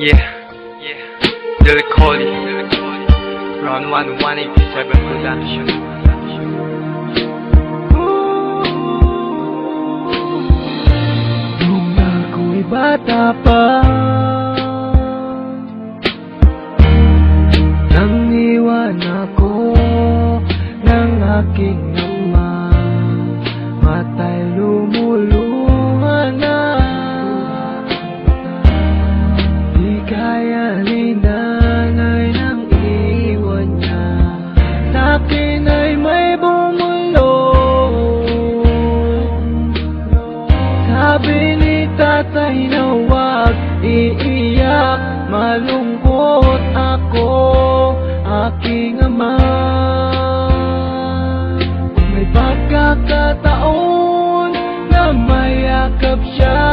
Yeah, Del Colli, Round 1, 187 Production. Nung ako'y bata pa, nang iwan ako ng aking ama, mata'y lumuluha na. Di kaya ni nanay nang iwan niya, sa'kin ay may bumulong. Sabi ni tatay na huwag iiyak, malungkot ako, aking ama. Kung may pagkakataon na mayakap siya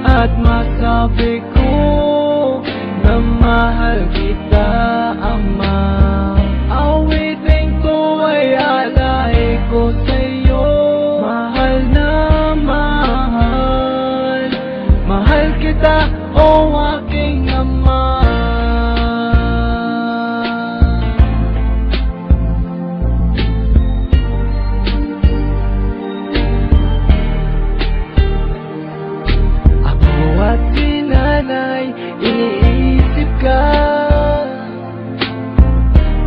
at masabi ko na mahal kita, ama, awitin ko ay alay ko sa'yo. Mahal na mahal, mahal kita, o aking ama. Ako at si nanay, iniisip ka.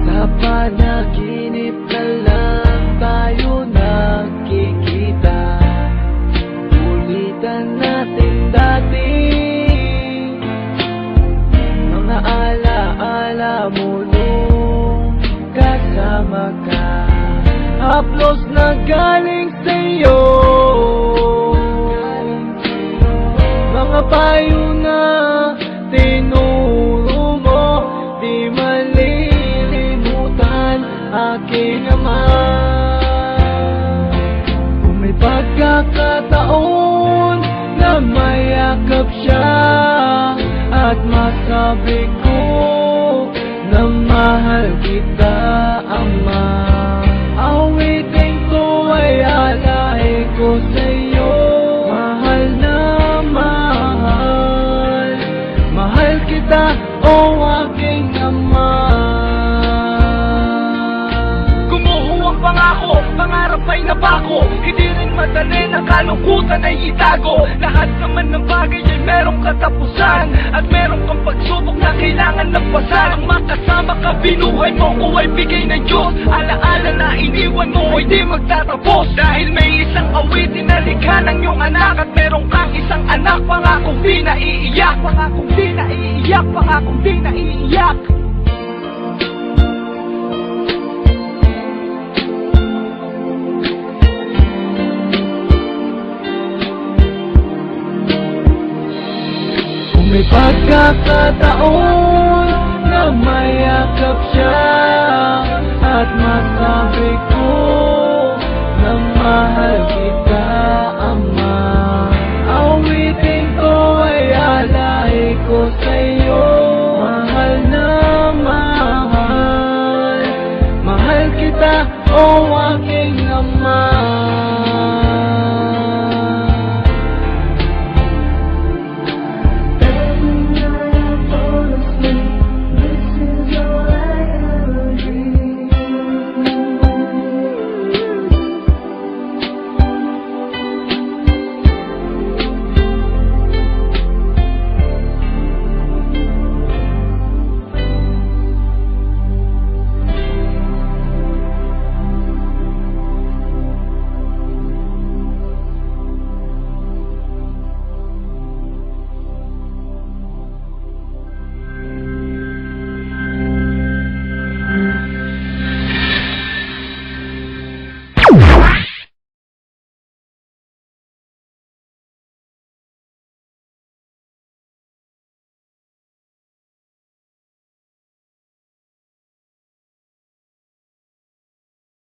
Sa panaginip na lang tayo nakikita. Ulitan natin dati mga alaala mo nung kasama ka. Haplos na galing sa'yo, mga payo na tinuro mo, di malilimutan, aking ama. Kung may pagkakataon na mayakap siya at masabi ko na mahal kita, ama, awitin ko ay alay ko sa'yo. Mahal na mahal, mahal kita, o aking ama. Gumuho ang pangako, pangarap ay napako. Hindi rin madali na kalungkutan ay itago. Lahat naman ng bagay ay merong katapusan, at merong kang pagsubok na kailangan ng pasan. Ang makasama ka, binuhay mo ko ay bigay ng Diyos. Alaala na iniwan mo ay di magtatapos. Dahil may isang awitin na likha ng iyong anak, at merong kang isang anak, pangakong di naiiyak, pangakong di naiiyak, pangakong di naiiyak. Kung may pagkakataon na mayakap siya at masabi ko na mahal kita, ama, awitin ko ay alay ko sa'yo. Mahal na mahal, mahal kita, o aking